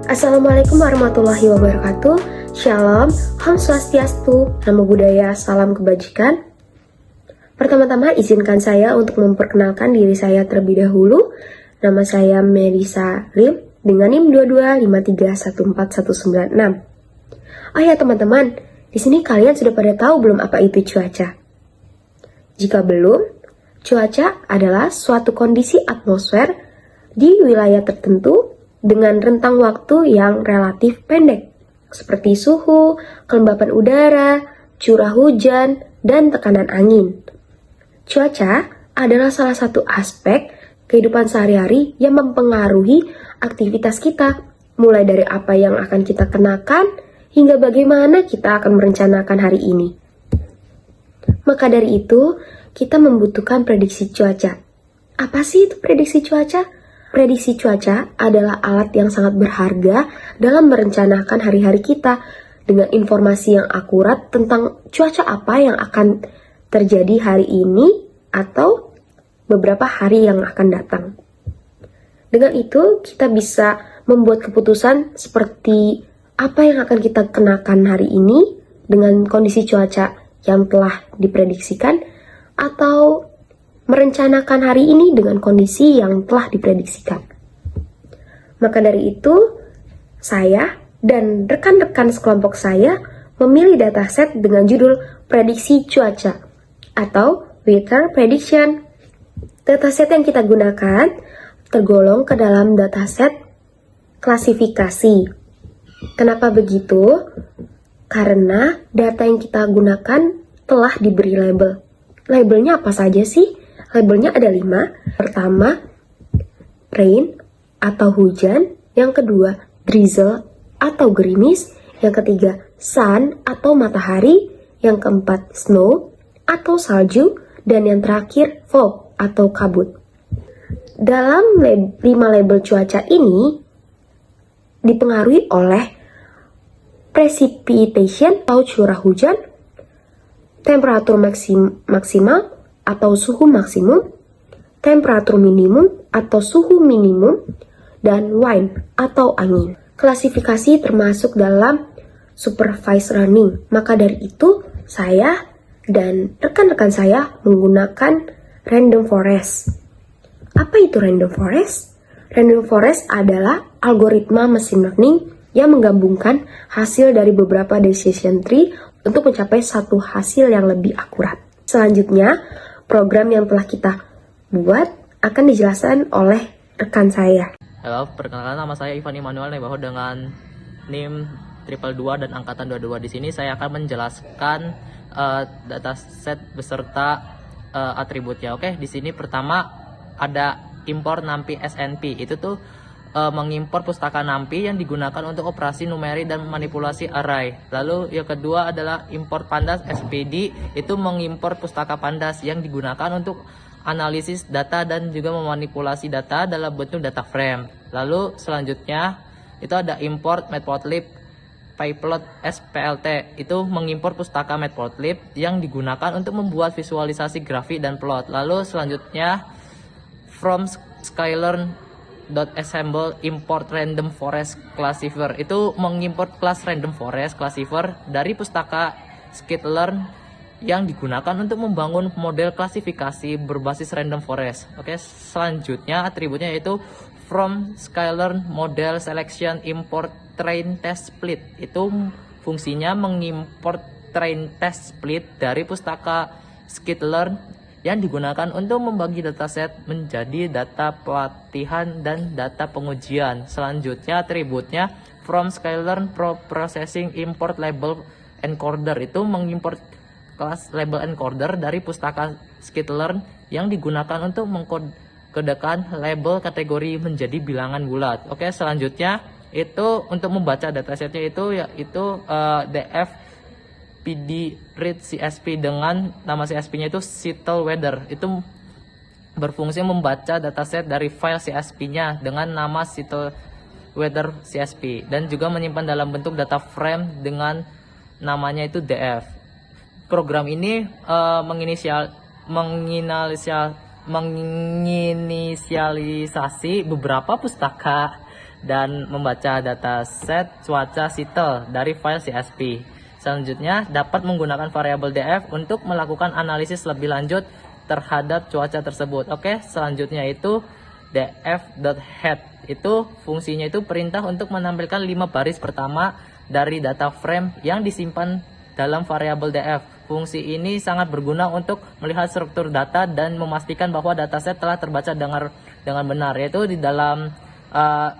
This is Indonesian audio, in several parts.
Assalamualaikum warahmatullahi wabarakatuh. Shalom, Om Swastiastu, Namo Buddhaya, Salam Kebajikan. Pertama-tama izinkan saya untuk memperkenalkan diri saya terlebih dahulu. Nama saya Melisa Lim dengan NIM 2253149196. Oh ya teman-teman, di sini kalian sudah pada tahu belum apa itu cuaca? Jika belum, cuaca adalah suatu kondisi atmosfer di wilayah tertentu dengan rentang waktu yang relatif pendek, seperti suhu, kelembapan udara, curah hujan, dan tekanan angin. Cuaca adalah salah satu aspek kehidupan sehari-hari yang mempengaruhi aktivitas kita, mulai dari apa yang akan kita kenakan, hingga bagaimana kita akan merencanakan hari ini. Maka dari itu, kita membutuhkan prediksi cuaca. Apa sih itu prediksi cuaca? Prediksi cuaca adalah alat yang sangat berharga dalam merencanakan hari-hari kita dengan informasi yang akurat tentang cuaca apa yang akan terjadi hari ini atau beberapa hari yang akan datang. Dengan itu, kita bisa membuat keputusan seperti apa yang akan kita kenakan hari ini dengan kondisi cuaca yang telah diprediksikan, atau merencanakan hari ini dengan kondisi yang telah diprediksikan. Maka dari itu, saya dan rekan-rekan sekelompok saya memilih dataset dengan judul prediksi cuaca atau weather prediction. Dataset yang kita gunakan tergolong ke dalam dataset klasifikasi. Kenapa begitu? Karena data yang kita gunakan telah diberi label. Labelnya apa saja sih? Labelnya ada 5. Pertama, rain atau hujan. Yang kedua, drizzle atau gerimis. Yang ketiga, sun atau matahari. Yang keempat, snow atau salju. Dan yang terakhir, fog atau kabut. Dalam 5 label cuaca ini dipengaruhi oleh precipitation atau curah hujan, temperatur maksimal atau suhu maksimum, temperatur minimum atau suhu minimum, dan wind atau angin. Klasifikasi termasuk dalam supervised learning. Maka dari itu, saya dan rekan-rekan saya menggunakan random forest. Apa itu random forest? Random forest adalah algoritma machine learning yang menggabungkan hasil dari beberapa decision tree untuk mencapai satu hasil yang lebih akurat. Selanjutnya, program yang telah kita buat akan dijelaskan oleh rekan saya. Halo, perkenalkan nama saya Ivan Immanuel Nebaho dengan NIM 222 dan angkatan 22. Di sini saya akan menjelaskan dataset beserta atributnya. Oke, di sini pertama ada import NumPy SNP. Itu tuh mengimpor pustaka NumPy yang digunakan untuk operasi numeri dan manipulasi array. Lalu yang kedua adalah import pandas SPD, itu mengimpor pustaka pandas yang digunakan untuk analisis data dan juga memanipulasi data dalam bentuk data frame. Lalu selanjutnya itu ada import matplotlib pyplot SPLT, itu mengimpor pustaka matplotlib yang digunakan untuk membuat visualisasi grafik dan plot. Lalu selanjutnya from sklearn.assemble import random forest classifier, itu mengimport kelas random forest classifier dari pustaka sklearn yang digunakan untuk membangun model klasifikasi berbasis random forest. Oke, selanjutnya atributnya yaitu from sklearn model selection import train test split, itu fungsinya mengimport train test split dari pustaka sklearn yang digunakan untuk membagi dataset menjadi data pelatihan dan data pengujian. Selanjutnya atributnya from sklearn processing import label encoder, itu mengimport kelas label encoder dari pustaka sklearn yang digunakan untuk mengkodekan label kategori menjadi bilangan bulat. Oke, selanjutnya itu untuk membaca datasetnya itu yaitu df PD read CSP dengan nama CSP-nya itu Seattle Weather. Itu berfungsi membaca dataset dari file CSP-nya dengan nama Seattle Weather CSP dan juga menyimpan dalam bentuk data frame dengan namanya itu DF. Program ini menginisialisasi beberapa pustaka dan membaca dataset cuaca SITEL dari file CSV. Selanjutnya, dapat menggunakan variabel df untuk melakukan analisis lebih lanjut terhadap cuaca tersebut. Oke, selanjutnya itu df.head. Itu fungsinya itu perintah untuk menampilkan 5 baris pertama dari data frame yang disimpan dalam variabel df. Fungsi ini sangat berguna untuk melihat struktur data dan memastikan bahwa dataset telah terbaca dengan benar, yaitu di dalam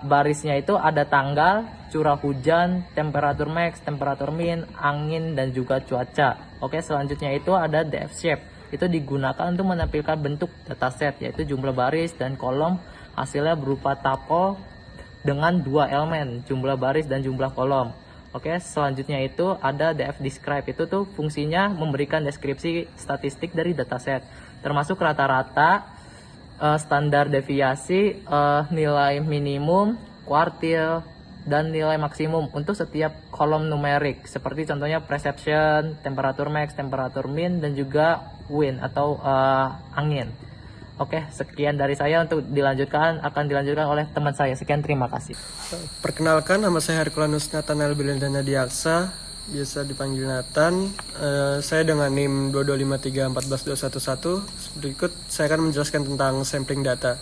barisnya itu ada tanggal, curah hujan, temperatur max, temperatur min, angin, dan juga cuaca. Oke, selanjutnya itu ada df shape. Itu digunakan untuk menampilkan bentuk dataset, yaitu jumlah baris dan kolom. Hasilnya berupa tabel dengan 2 elemen, jumlah baris dan jumlah kolom. Oke, selanjutnya itu ada df describe. Itu tuh fungsinya memberikan deskripsi statistik dari dataset, termasuk rata-rata, standar deviasi, nilai minimum, kuartil, dan nilai maksimum untuk setiap kolom numerik, seperti contohnya perception, temperatur max, temperatur min, dan juga wind atau angin. Oke, sekian dari saya. Untuk akan dilanjutkan oleh teman saya. Sekian, terima kasih. Perkenalkan, nama saya Herculanus Nathanael Bilendana Diaksa, biasa dipanggil Nathan. Saya dengan NIM 225314111. Berikut saya akan menjelaskan tentang sampling data.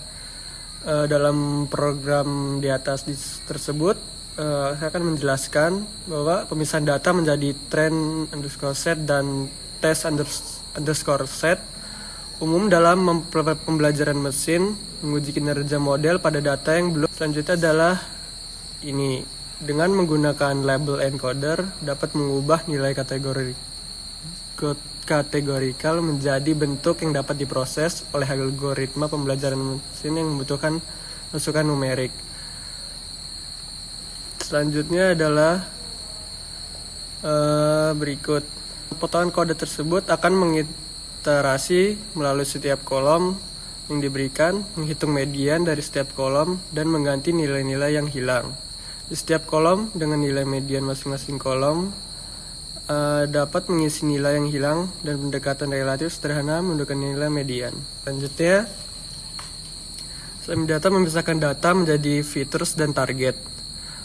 Dalam program di atas tersebut, saya akan menjelaskan bahwa pemisahan data menjadi trend underscore set dan test underscore set umum dalam pembelajaran mesin menguji kinerja model pada data yang belum. Selanjutnya adalah ini, dengan menggunakan label encoder dapat mengubah nilai kategorikal menjadi bentuk yang dapat diproses oleh algoritma pembelajaran mesin yang membutuhkan masukan numerik. Selanjutnya adalah berikut. Potongan kode tersebut akan mengiterasi melalui setiap kolom yang diberikan, menghitung median dari setiap kolom, dan mengganti nilai-nilai yang hilang. Di setiap kolom dengan nilai median masing-masing kolom dapat mengisi nilai yang hilang, dan pendekatan relatif sederhana menentukan nilai median. Selanjutnya, sampling data memisahkan data menjadi features dan target.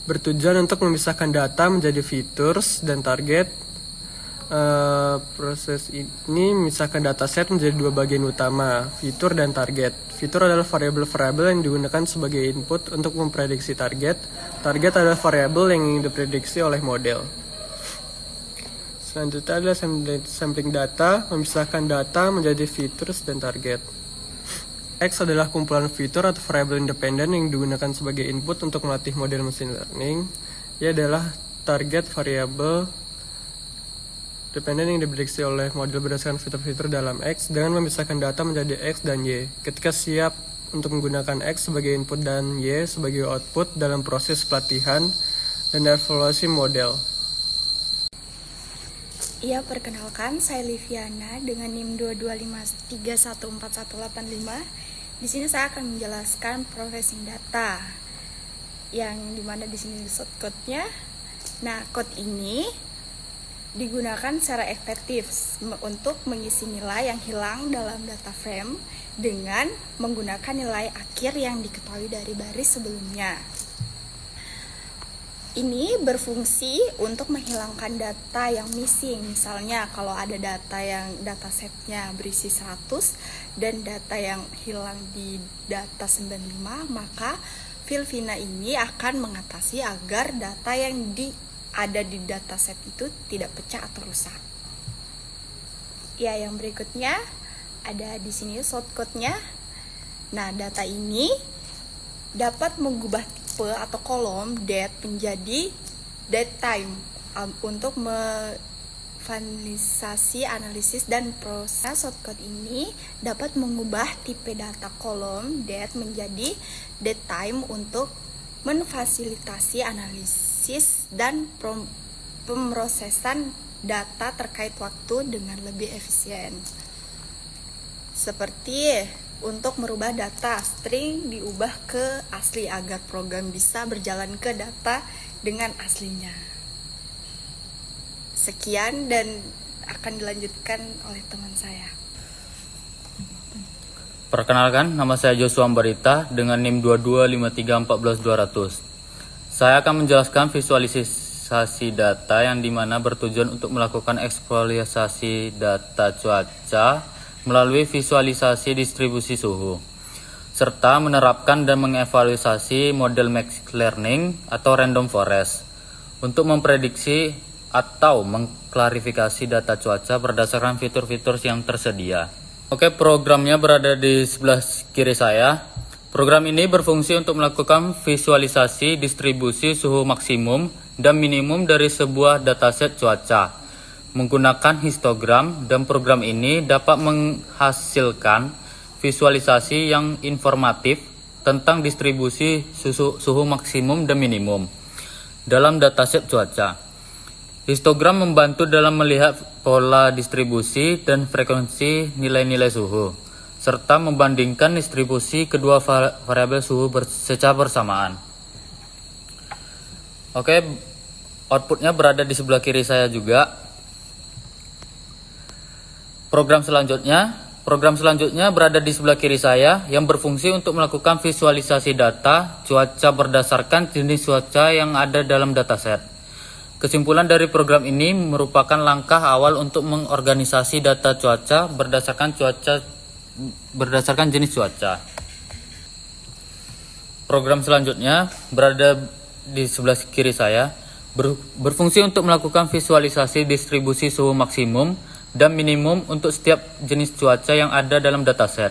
Bertujuan untuk memisahkan data menjadi features dan target. Proses ini memisahkan dataset menjadi 2 bagian utama, fitur dan target. Fitur adalah variabel-variabel yang digunakan sebagai input untuk memprediksi target. Target adalah variabel yang ingin diprediksi oleh model. Selanjutnya adalah sampling data, memisahkan data menjadi features dan target. X adalah kumpulan fitur atau variabel independen yang digunakan sebagai input untuk melatih model machine learning. Ia adalah target variabel dependen yang diprediksi oleh model berdasarkan fitur-fitur dalam X dengan memisahkan data menjadi X dan Y. Ketika siap untuk menggunakan X sebagai input dan Y sebagai output dalam proses pelatihan dan evaluasi model. Ya, perkenalkan, saya Liviana dengan NIM 225314185. Di sini saya akan menjelaskan processing data, yang dimana di sini shortcut-nya. Nah, code ini digunakan secara efektif untuk mengisi nilai yang hilang dalam data frame dengan menggunakan nilai akhir yang diketahui dari baris sebelumnya. Ini berfungsi untuk menghilangkan data yang missing. Misalnya kalau ada datasetnya berisi 100 dan data yang hilang di data 95, maka Filvina ini akan mengatasi agar data yang ada di dataset itu tidak pecah atau rusak. Ya, yang berikutnya ada di sini shortcut-nya. Nah, data ini dapat mengubah tipe atau kolom date menjadi date time untuk finalisasi analisis dan proses. Shortcut ini dapat mengubah tipe data kolom date menjadi date time untuk memfasilitasi analisis dan pemrosesan data terkait waktu dengan lebih efisien. Seperti untuk merubah data string diubah ke asli agar program bisa berjalan ke data dengan aslinya. Sekian dan akan dilanjutkan oleh teman saya. Perkenalkan, nama saya Joshua Ambarita dengan NIM 225314200. Saya akan menjelaskan visualisasi data yang dimana bertujuan untuk melakukan eksploitasi data cuaca melalui visualisasi distribusi suhu, serta menerapkan dan mengevaluasi model machine learning atau random forest untuk memprediksi atau mengklarifikasi data cuaca berdasarkan fitur-fitur yang tersedia. Oke, programnya berada di sebelah kiri saya. Program ini berfungsi untuk melakukan visualisasi distribusi suhu maksimum dan minimum dari sebuah dataset cuaca menggunakan histogram, dan program ini dapat menghasilkan visualisasi yang informatif tentang distribusi suhu maksimum dan minimum dalam dataset cuaca. Histogram membantu dalam melihat pola distribusi dan frekuensi nilai-nilai suhu, serta membandingkan distribusi kedua variabel suhu secara bersamaan. Oke, outputnya berada di sebelah kiri saya juga. Program selanjutnya berada di sebelah kiri saya yang berfungsi untuk melakukan visualisasi data cuaca berdasarkan jenis cuaca yang ada dalam dataset. Kesimpulan dari program ini merupakan langkah awal untuk mengorganisasi data cuaca berdasarkan jenis cuaca. Program selanjutnya berada di sebelah kiri saya, berfungsi untuk melakukan visualisasi distribusi suhu maksimum dan minimum untuk setiap jenis cuaca yang ada dalam dataset.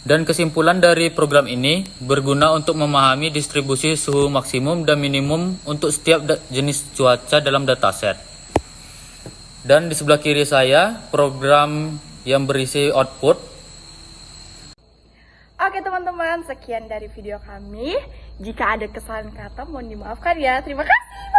Dan kesimpulan dari program ini berguna untuk memahami distribusi suhu maksimum dan minimum untuk setiap jenis cuaca dalam dataset. Dan di sebelah kiri saya, program yang berisi output. Oke teman-teman, sekian dari video kami. Jika ada kesalahan kata mohon dimaafkan ya. Terima kasih.